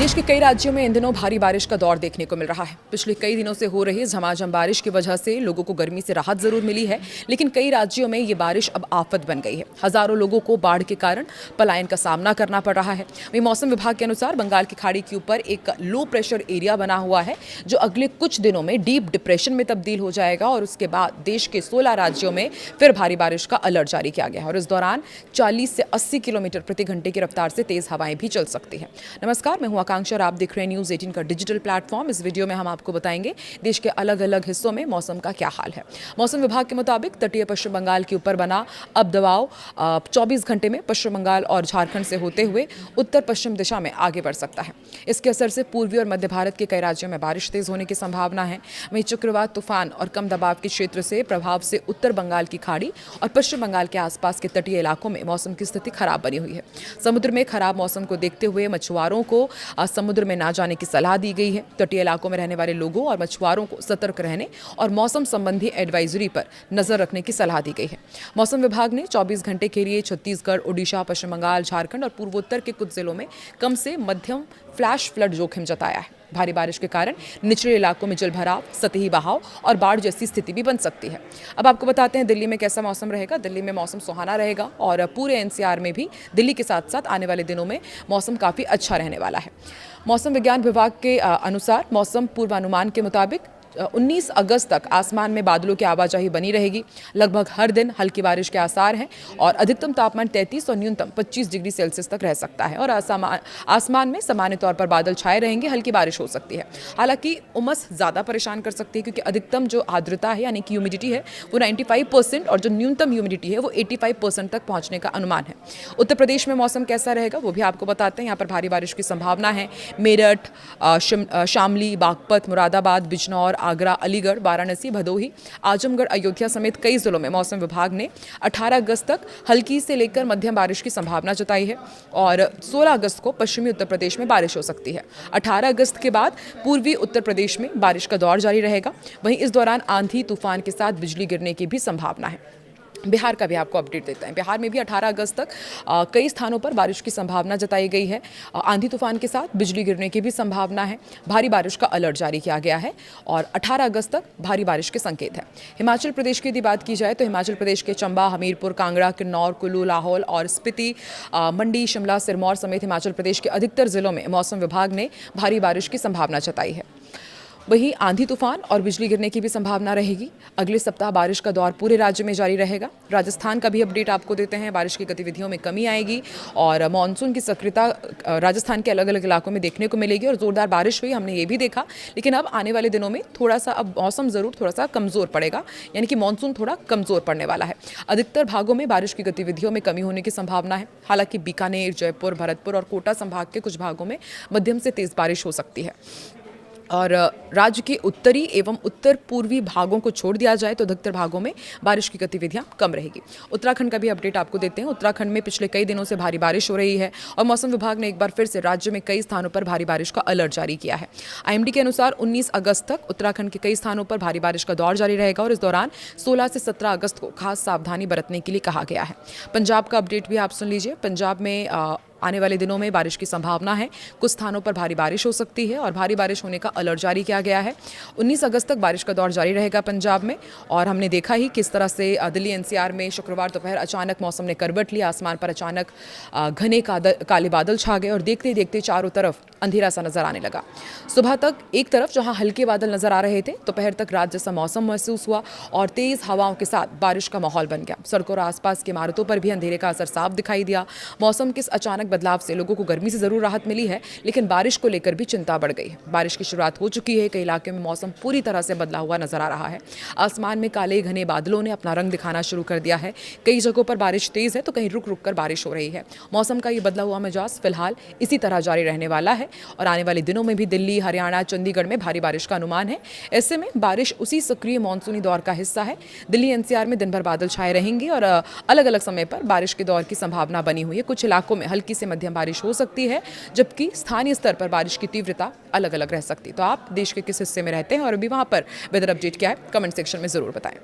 देश के कई राज्यों में इन दिनों भारी बारिश का दौर देखने को मिल रहा है। पिछले कई दिनों से हो रही झमाझम बारिश की वजह से लोगों को गर्मी से राहत जरूर मिली है, लेकिन कई राज्यों में ये बारिश अब आफत बन गई है। हजारों लोगों को बाढ़ के कारण पलायन का सामना करना पड़ रहा है। वहीं मौसम विभाग के अनुसार बंगाल की खाड़ी के ऊपर एक लो प्रेशर एरिया बना हुआ है, जो अगले कुछ दिनों में डीप डिप्रेशन में तब्दील हो जाएगा और उसके बाद देश के 16 राज्यों में फिर भारी बारिश का अलर्ट जारी किया गया है और इस दौरान 40 से 80 किलोमीटर प्रति घंटे की रफ्तार से तेज हवाएं भी चल सकती है। नमस्कार, मैं हूं आकांक्षा और आप देख रहे हैं न्यूज़ 18 का डिजिटल प्लेटफॉर्म। इस वीडियो में हम आपको बताएंगे देश के अलग अलग हिस्सों में मौसम का क्या हाल है। मौसम विभाग के मुताबिक तटीय पश्चिम बंगाल के ऊपर बना अब दबाव 24 घंटे में पश्चिम बंगाल और झारखंड से होते हुए उत्तर पश्चिम दिशा में आगे बढ़ सकता है। इसके असर से पूर्वी और मध्य भारत के कई राज्यों में बारिश तेज होने की संभावना है। वहीं चक्रवात तूफान और कम दबाव के क्षेत्र से प्रभाव से उत्तर बंगाल की खाड़ी और पश्चिम बंगाल के आसपास के तटीय इलाकों में मौसम की स्थिति खराब बनी हुई है। समुद्र में खराब मौसम को देखते हुए मछुआरों को समुद्र में ना जाने की सलाह दी गई है। तटीय इलाकों में रहने वाले लोगों और मछुआरों को सतर्क रहने और मौसम संबंधी एडवाइजरी पर नजर रखने की सलाह दी गई है। मौसम विभाग ने 24 घंटे के लिए छत्तीसगढ़, ओडिशा, पश्चिम बंगाल, झारखंड और पूर्वोत्तर के कुछ जिलों में कम से मध्यम फ्लैश फ्लड जोखिम जताया है। भारी बारिश के कारण निचले इलाकों में जलभराव, सतही बहाव और बाढ़ जैसी स्थिति भी बन सकती है। अब आपको बताते हैं दिल्ली में कैसा मौसम रहेगा। दिल्ली में मौसम सुहाना रहेगा और पूरे एनसीआर में भी दिल्ली के साथ साथ आने वाले दिनों में मौसम काफ़ी अच्छा रहने वाला है। मौसम विज्ञान विभाग के अनुसार मौसम पूर्वानुमान के मुताबिक 19 अगस्त तक आसमान में बादलों की आवाजाही बनी रहेगी। लगभग हर दिन हल्की बारिश के आसार हैं और अधिकतम तापमान 33 और न्यूनतम 25 डिग्री सेल्सियस तक रह सकता है और आसमान में सामान्य तौर पर बादल छाए रहेंगे, हल्की बारिश हो सकती है। हालांकि उमस ज़्यादा परेशान कर सकती है क्योंकि अधिकतम जो आर्द्रता है यानी कि ह्यूमिडिटी है वो 95% और जो न्यूनतम ह्यूमिडिटी है वो 85% तक पहुँचने का अनुमान है। उत्तर प्रदेश में मौसम कैसा रहेगा वो भी आपको बताते हैं। यहाँ पर भारी बारिश की संभावना है। मेरठ, शामली, बागपत, मुरादाबाद, बिजनौर, आगरा, अलीगढ़, वाराणसी, भदोही, आजमगढ़, अयोध्या समेत कई जिलों में मौसम विभाग ने 18 अगस्त तक हल्की से लेकर मध्यम बारिश की संभावना जताई है और 16 अगस्त को पश्चिमी उत्तर प्रदेश में बारिश हो सकती है। 18 अगस्त के बाद पूर्वी उत्तर प्रदेश में बारिश का दौर जारी रहेगा। वहीं इस दौरान आंधी तूफान के साथ बिजली गिरने की भी संभावना है। बिहार का भी आपको अपडेट देते हैं। बिहार में भी 18 अगस्त तक कई स्थानों पर बारिश की संभावना जताई गई है। आंधी तूफान के साथ बिजली गिरने की भी संभावना है। भारी बारिश का अलर्ट जारी किया गया है और 18 अगस्त तक भारी बारिश के संकेत हैं। हिमाचल प्रदेश की यदि बात की जाए तो हिमाचल प्रदेश के चंबा, हमीरपुर, कांगड़ा, किन्नौर, कुल्लू, लाहौल और स्पीति, मंडी, शिमला, सिरमौर समेत हिमाचल प्रदेश के अधिकतर जिलों में मौसम विभाग ने भारी बारिश की संभावना जताई है। वहीं आंधी तूफान और बिजली गिरने की भी संभावना रहेगी। अगले सप्ताह बारिश का दौर पूरे राज्य में जारी रहेगा। राजस्थान का भी अपडेट आपको देते हैं। बारिश की गतिविधियों में कमी आएगी और मानसून की सक्रियता राजस्थान के अलग अलग इलाकों में देखने को मिलेगी और जोरदार बारिश हुई, हमने ये भी देखा। लेकिन अब आने वाले दिनों में थोड़ा सा अब मौसम ज़रूर थोड़ा सा कमज़ोर पड़ेगा, यानी कि मानसून थोड़ा कमज़ोर पड़ने वाला है। अधिकतर भागों में बारिश की गतिविधियों में कमी होने की संभावना है। हालांकि बीकानेर, जयपुर, भरतपुर और कोटा संभाग के कुछ भागों में मध्यम से तेज़ बारिश हो सकती है और राज्य के उत्तरी एवं उत्तर पूर्वी भागों को छोड़ दिया जाए तो अधिकतर भागों में बारिश की गतिविधियां कम रहेगी। उत्तराखंड का भी अपडेट आपको देते हैं। उत्तराखंड में पिछले कई दिनों से भारी बारिश हो रही है और मौसम विभाग ने एक बार फिर से राज्य में कई स्थानों पर भारी बारिश का अलर्ट जारी किया है। आईएमडी के अनुसार 19 अगस्त तक उत्तराखंड के कई स्थानों पर भारी बारिश का दौर जारी रहेगा और इस दौरान 16 से 17 अगस्त को खास सावधानी बरतने के लिए कहा गया है। पंजाब का अपडेट भी आप सुन लीजिए। पंजाब में आने वाले दिनों में बारिश की संभावना है। कुछ स्थानों पर भारी बारिश हो सकती है और भारी बारिश होने का अलर्ट जारी किया गया है। 19 अगस्त तक बारिश का दौर जारी रहेगा पंजाब में और हमने देखा ही किस तरह से दिल्ली एनसीआर में शुक्रवार दोपहर अचानक मौसम ने करवट लिया। आसमान पर अचानक घने काले बादल छा गए और देखते देखते चारों तरफ अंधेरा सा नजर आने लगा। सुबह तक एक तरफ जहां हल्के बादल नजर आ रहे थे, दोपहर तक रात जैसा मौसम महसूस हुआ और तेज हवाओं के साथ बारिश का माहौल बन गया। सड़कों और आसपास की इमारतों पर भी अंधेरे का असर साफ दिखाई दिया। मौसम के इस अचानक बदलाव से लोगों को गर्मी से जरूर राहत मिली है, लेकिन बारिश को लेकर भी चिंता बढ़ गई है। बारिश की शुरुआत हो चुकी है। कई इलाके में मौसम पूरी तरह से बदला हुआ नजर आ रहा है। आसमान में काले घने बादलों ने अपना रंग दिखाना शुरू कर दिया है। कई जगहों पर बारिश तेज है तो कहीं रुक रुक कर बारिश हो रही है। मौसम का ये बदला हुआ मिजाज फिलहाल इसी तरह जारी रहने वाला है और आने वाले दिनों में भी दिल्ली, हरियाणा, चंडीगढ़ में भारी बारिश का अनुमान है। ऐसे में बारिश उसी सक्रिय मानसूनी दौर का हिस्सा है। दिल्ली एनसीआर में दिन भर बादल छाए रहेंगे और अलग अलग समय पर बारिश के दौर की संभावना बनी हुई है। कुछ इलाकों में हल्की से मध्यम बारिश हो सकती है, जबकि स्थानीय स्तर पर बारिश की तीव्रता अलग अलग रह सकती है। तो आप देश के किस हिस्से में रहते हैं और अभी वहां पर वेदर अपडेट क्या है, कमेंट सेक्शन में जरूर बताएं।